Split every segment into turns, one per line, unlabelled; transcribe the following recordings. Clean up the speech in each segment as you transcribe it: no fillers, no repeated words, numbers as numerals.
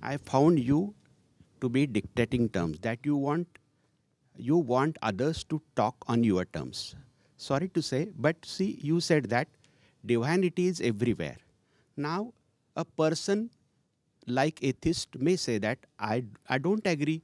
I found you to be dictating terms, that you want others to talk on your terms. Sorry to say, but see, you said that divinity is everywhere. Now, a person like atheist may say that I don't agree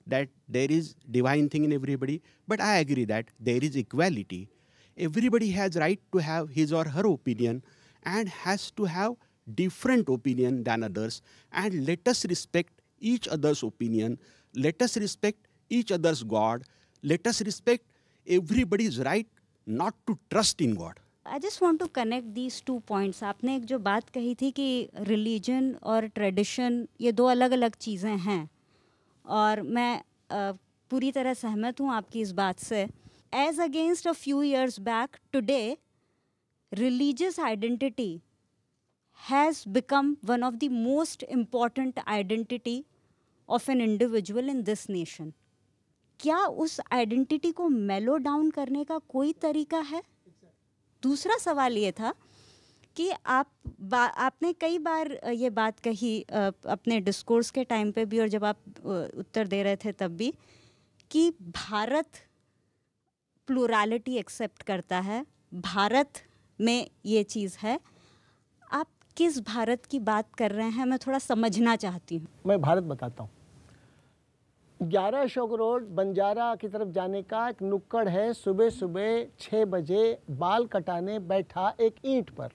that there is divine thing in everybody, but I agree that there is equality. Everybody has right to have his or her opinion and has to have different opinion than others, and let us respect each other's opinion. Let us respect each other's God. Let us respect everybody's right not to trust in God.
I just want to connect these two points. आपने एक जो बात कही थी कि religion और tradition ये दो अलग अलग चीज़ें हैं, और मैं पूरी तरह सहमत हूँ आपकी इस बात से. As against a few years back, today religious identity has become one of the most important identity of an individual in this nation. क्या उस आइडेंटिटी को मेलो डाउन करने का कोई तरीका है? दूसरा सवाल ये था कि आपने कई बार ये बात कही अपने डिस्कोर्स के टाइम पे भी, और जब आप उत्तर दे रहे थे तब भी, कि भारत प्लुरैलिटी एक्सेप्ट करता है, भारत में ये चीज़ है. आप किस भारत की बात कर रहे हैं, मैं थोड़ा समझना चाहती हूँ.
मैं भारत बताता हूँ. 11 अशोक रोड बंजारा की तरफ जाने का एक नुक्कड़ है. सुबह सुबह 6 बजे बाल कटाने बैठा एक ईंट पर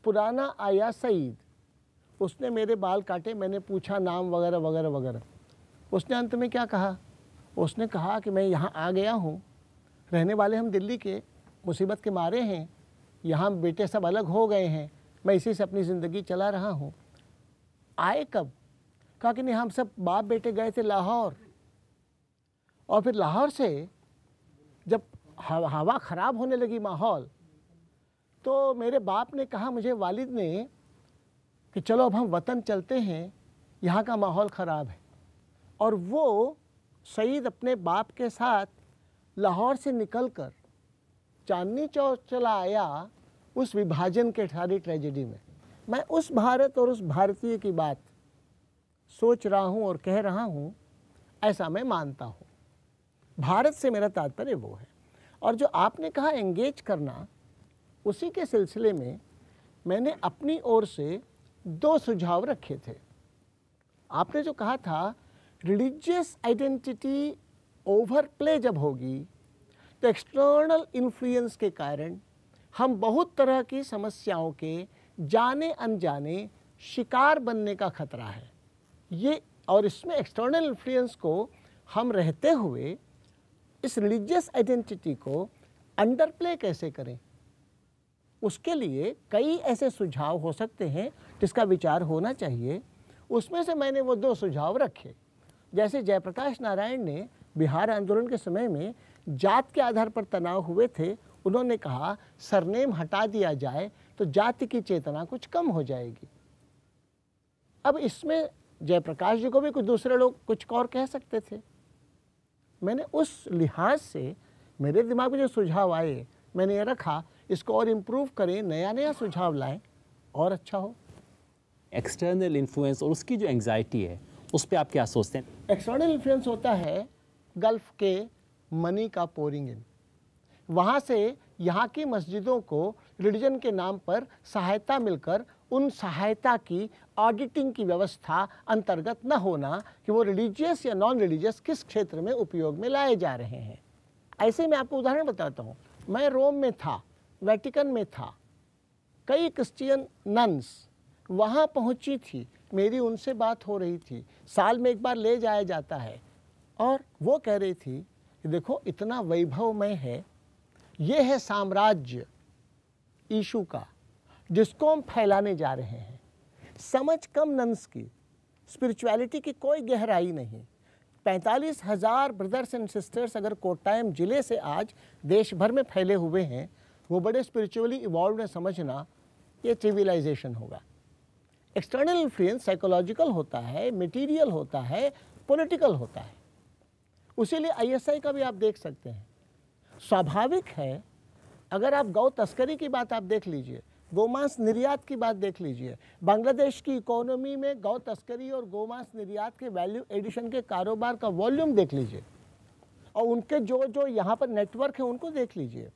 पुराना आया सईद. उसने मेरे बाल काटे. मैंने पूछा नाम वगैरह वगैरह वगैरह. उसने अंत में क्या कहा? उसने कहा कि मैं यहाँ आ गया हूँ, रहने वाले हम दिल्ली के, मुसीबत के मारे हैं, यहाँ बेटे सब अलग हो गए हैं, मैं इसी से अपनी ज़िंदगी चला रहा हूँ. आए कब? कहा कि नहीं, हम सब बाप बेटे गए थे लाहौर, और फिर लाहौर से जब हवा ख़राब होने लगी माहौल, तो मेरे बाप ने कहा मुझे, वालिद ने, कि चलो अब हम वतन चलते हैं, यहाँ का माहौल ख़राब है. और वो सईद अपने बाप के साथ लाहौर से निकलकर चांदनी चौक चला आया उस विभाजन के सारी ट्रेजेडी में. मैं उस भारत और उस भारतीय की बात सोच रहा हूँ और कह रहा हूँ, ऐसा मैं मानता हूँ. भारत से मेरा तात्पर्य वो है. और जो आपने कहा एंगेज करना, उसी के सिलसिले में मैंने अपनी ओर से 2 सुझाव रखे थे. आपने जो कहा था रिलीजियस आइडेंटिटी ओवर प्ले जब होगी तो एक्सटर्नल इन्फ्लुएंस के कारण हम बहुत तरह की समस्याओं के जाने अनजाने शिकार बनने का खतरा है. ये, और इसमें एक्सटर्नल इन्फ्लुएंस को हम रहते हुए इस रिलीजियस आइडेंटिटी को अंडर प्ले कैसे करें, उसके लिए कई ऐसे सुझाव हो सकते हैं जिसका विचार होना चाहिए. उसमें से मैंने वो 2 सुझाव रखे. जैसे जयप्रकाश नारायण ने बिहार आंदोलन के समय में जात के आधार पर तनाव हुए थे, उन्होंने कहा सरनेम हटा दिया जाए तो जाति की चेतना कुछ कम हो जाएगी. अब इसमें जयप्रकाश जी को भी कुछ दूसरे लोग कुछ और कह सकते थे. मैंने उस लिहाज से मेरे दिमाग में जो सुझाव आए, मैंने ये रखा इसको और इम्प्रूव करें, नया नया सुझाव लाएं और अच्छा हो.
एक्सटर्नल इन्फ्लुएंस और उसकी जो एंग्जाइटी है, उस पर आप क्या सोचते हैं?
एक्सटर्नल इन्फ्लुएंस होता है गल्फ़ के मनी का पोरिंग इन. वहाँ से यहाँ की मस्जिदों को रिलीजन के नाम पर सहायता मिलकर उन सहायता की ऑडिटिंग की व्यवस्था अंतर्गत न होना कि वो रिलीजियस या नॉन रिलीजियस किस क्षेत्र में उपयोग में लाए जा रहे हैं. ऐसे मैं आपको उदाहरण बताता हूँ. मैं रोम में था, वेटिकन में था, कई क्रिश्चियन नन्स वहाँ पहुँची थी, मेरी उनसे बात हो रही थी, साल में एक बार ले जाया जाता है, और वो कह रही थी कि देखो इतना वैभवमय है, ये है साम्राज्य ईशु का जिसको हम फैलाने जा रहे हैं. समझ कम नन्स की, स्पिरिचुअलिटी की कोई गहराई नहीं. 45,000 ब्रदर्स एंड सिस्टर्स अगर कोट्टायम ज़िले से आज देश भर में फैले हुए हैं, वो बड़े स्पिरिचुअली इवॉल्व है समझना, ये सिविलाइजेशन होगा. एक्सटर्नल इन्फ्लुएंस साइकोलॉजिकल होता है, मटेरियल होता है, पॉलिटिकल होता है. उसीलिए ISI का भी आप देख सकते हैं. स्वाभाविक है, अगर आप गौ तस्करी की बात आप देख लीजिए, गोमांस निर्यात की बात देख लीजिए। बांग्लादेश की इकोनॉमी में गौ तस्करी और गोमांस निर्यात के वैल्यू एडिशन के कारोबार का वॉल्यूम देख लीजिए, और उनके जो जो यहाँ पर नेटवर्क है उनको देख लीजिए।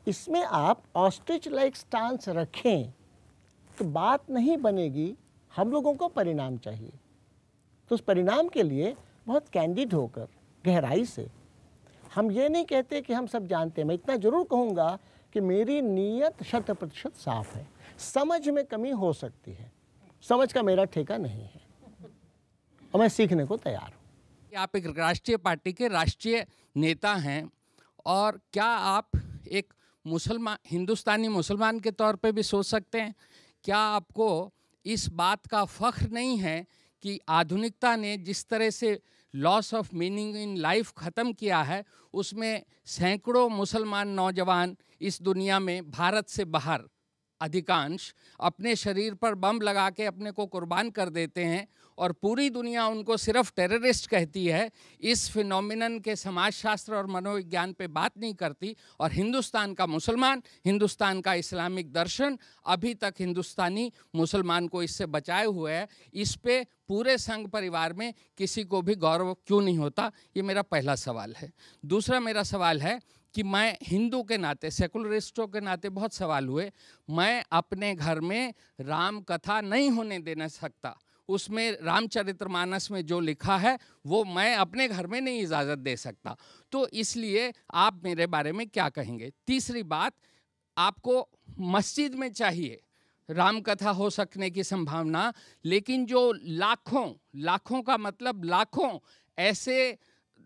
इसमें आप ऑस्ट्रिच लाइक स्टांस रखें तो बात नहीं बनेगी। हम लोगों को परिणाम चाहिए, तो उस परिणाम के लिए बहुत कैंडिड होकर गहराई से, हम ये नहीं कहते कि हम सब जानते हैं, मैं इतना जरूर कहूँगा कि मेरी नीयत 100% साफ है। समझ में कमी हो सकती है, समझ का मेरा ठेका नहीं है, और मैं सीखने को तैयार हूँ।
आप एक राष्ट्रीय पार्टी के राष्ट्रीय नेता हैं, और क्या आप एक हिंदुस्तानी मुसलमान के तौर पे भी सोच सकते हैं? क्या आपको इस बात का फख्र नहीं है कि आधुनिकता ने जिस तरह से loss of meaning in life ख़त्म किया है, उसमें सैकड़ों मुसलमान नौजवान इस दुनिया में भारत से बाहर अधिकांश अपने शरीर पर बम लगा के अपने को कुर्बान कर देते हैं, और पूरी दुनिया उनको सिर्फ टेररिस्ट कहती है। इस फिनोमिनन के समाजशास्त्र और मनोविज्ञान पे बात नहीं करती, और हिंदुस्तान का मुसलमान, हिंदुस्तान का इस्लामिक दर्शन अभी तक हिंदुस्तानी मुसलमान को इससे बचाए हुए है। इस पे पूरे संघ परिवार में किसी को भी गौरव क्यों नहीं होता? ये मेरा पहला सवाल है। दूसरा मेरा सवाल है कि मैं हिंदू के नाते, सेकुलरिस्टों के नाते बहुत सवाल हुए, मैं अपने घर में राम कथा नहीं होने देना सकता। उसमें रामचरितमानस में जो लिखा है वो मैं अपने घर में नहीं इजाज़त दे सकता। तो इसलिए आप मेरे बारे में क्या कहेंगे? तीसरी बात, आपको मस्जिद में चाहिए राम कथा हो सकने की संभावना, लेकिन जो लाखों का मतलब लाखों ऐसे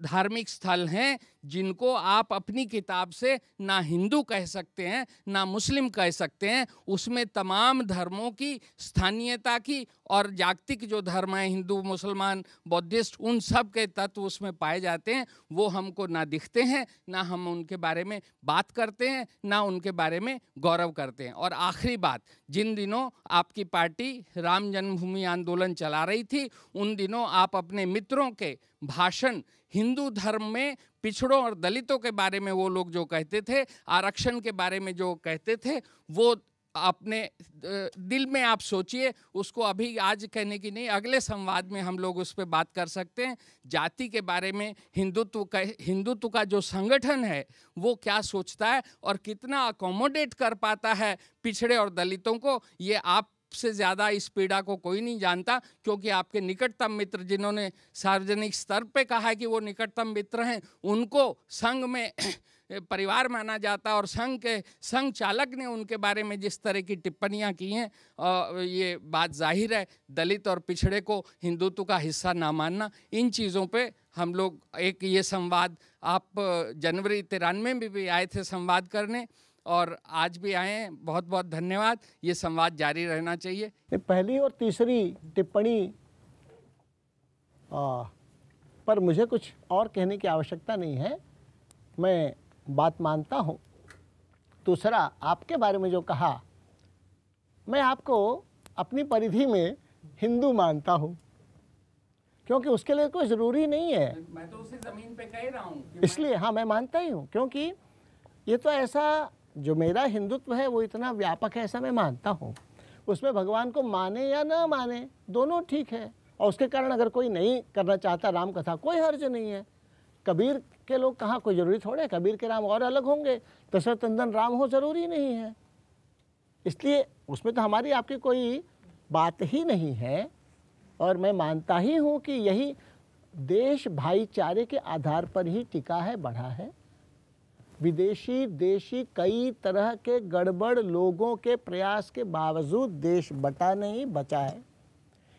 धार्मिक स्थल हैं जिनको आप अपनी किताब से ना हिंदू कह सकते हैं ना मुस्लिम कह सकते हैं, उसमें तमाम धर्मों की स्थानीयता की और जागतिक जो धर्म है, हिंदू मुसलमान बौद्धिस्ट, उन सब के तत्व उसमें पाए जाते हैं। वो हमको ना दिखते हैं, ना हम उनके बारे में बात करते हैं, ना उनके बारे में गौरव करते हैं। और आखिरी बात, जिन दिनों आपकी पार्टी राम जन्मभूमि आंदोलन चला रही थी, उन दिनों आप अपने मित्रों के भाषण हिंदू धर्म में पिछड़ों और दलितों के बारे में वो लोग जो कहते थे, आरक्षण के बारे में जो कहते थे, वो अपने दिल में आप सोचिए। उसको अभी आज कहने की नहीं, अगले संवाद में हम लोग उस पर बात कर सकते हैं। जाति के बारे में हिंदुत्व का जो संगठन है वो क्या सोचता है और कितना अकोमोडेट कर पाता है पिछड़े और दलितों को, ये आप से ज़्यादा इस पीड़ा को कोई नहीं जानता, क्योंकि आपके निकटतम मित्र जिन्होंने सार्वजनिक स्तर पे कहा है कि वो निकटतम मित्र हैं, उनको संघ में परिवार माना जाता, और संघ चालक ने उनके बारे में जिस तरह की टिप्पणियां की हैं, ये बात जाहिर है दलित और पिछड़े को हिंदुत्व का हिस्सा ना मानना। इन चीज़ों पे हम लोग एक ये संवाद, आप जनवरी 93 में भी आए थे संवाद करने, और आज भी आए हैं, बहुत बहुत धन्यवाद। ये संवाद जारी रहना चाहिए।
पहली और तीसरी टिप्पणी पर मुझे कुछ और कहने की आवश्यकता नहीं है, मैं बात मानता हूँ। दूसरा, आपके बारे में जो कहा, मैं आपको अपनी परिधि में हिंदू मानता हूँ, क्योंकि उसके लिए कोई ज़रूरी नहीं है।
मैं तो उसी ज़मीन पे कह रहा हूँ,
इसलिए हाँ, मैं मानता ही हूँ, क्योंकि ये तो ऐसा, जो मेरा हिंदुत्व है वो इतना व्यापक है, ऐसा मैं मानता हूँ। उसमें भगवान को माने या ना माने, दोनों ठीक है, और उसके कारण अगर कोई नहीं करना चाहता राम कथा, कोई हर्ज नहीं है। कबीर के लोग कहाँ, कोई ज़रूरी थोड़े, कबीर के राम और अलग होंगे, दशरथ नंदन राम हो ज़रूरी नहीं है। इसलिए उसमें तो हमारी आपकी कोई बात ही नहीं है, और मैं मानता ही हूँ कि यही देश भाईचारे के आधार पर ही टिका है, बढ़ा है। विदेशी देशी कई तरह के गड़बड़ लोगों के प्रयास के बावजूद देश बटा नहीं, बचा है।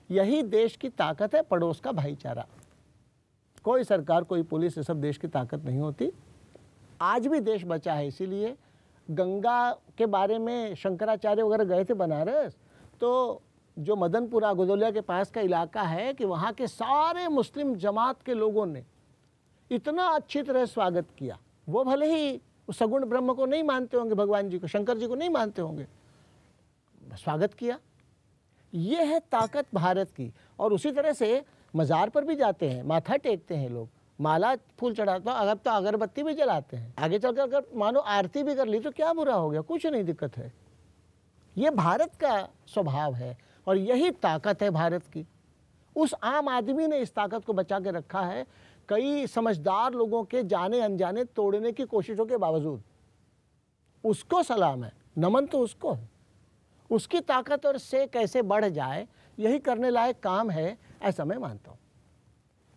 यही देश की ताकत है, पड़ोस का भाईचारा। कोई सरकार, कोई पुलिस, ये सब देश की ताकत नहीं होती। आज भी देश बचा है, इसीलिए गंगा के बारे में शंकराचार्य वगैरह गए थे बनारस, तो जो मदनपुरा गोदोलिया के पास का इलाका है, कि वहाँ के सारे मुस्लिम जमात के लोगों ने इतना अच्छी तरह स्वागत किया। वो भले ही सगुण ब्रह्म को नहीं मानते होंगे, भगवान जी को, शंकर जी को नहीं मानते होंगे, स्वागत किया। ये है ताकत भारत की। और उसी तरह से मज़ार पर भी जाते हैं, माथा टेकते हैं लोग, माला फूल चढ़ाते हैं, अगर तो अगरबत्ती भी जलाते हैं। आगे चलकर अगर मानो आरती भी कर ली तो क्या बुरा हो गया, कुछ नहीं दिक्कत है। ये भारत का स्वभाव है और यही ताकत है भारत की। उस आम आदमी ने इस ताकत को बचा के रखा है, कई समझदार लोगों के जाने अनजाने तोड़ने की कोशिशों के बावजूद। उसको सलाम है, नमन तो उसको है। उसकी ताकत और से कैसे बढ़ जाए, यही करने लायक काम है, ऐसा मैं मानता हूँ।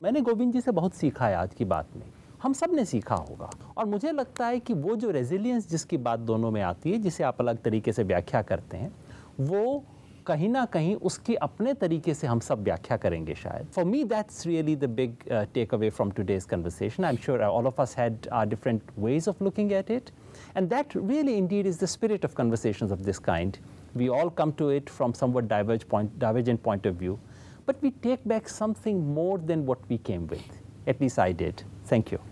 मैंने गोविंद जी से बहुत सीखा है आज की बात में, हम सब ने सीखा होगा। और मुझे लगता है कि वो जो रेजिलियंस जिसकी बात दोनों में आती है, जिसे आप अलग तरीके से व्याख्या करते हैं, वो कहीं ना कहीं उसकी अपने तरीके से हम सब व्याख्या करेंगे शायद। For me that's really the big takeaway from today's conversation. I am sure all of us had our different ways of looking at it, and that really indeed is the spirit of conversations of this kind. We all come to it from somewhat divergent point of view, but we take back something more than what we came with. At least I did. Thank you.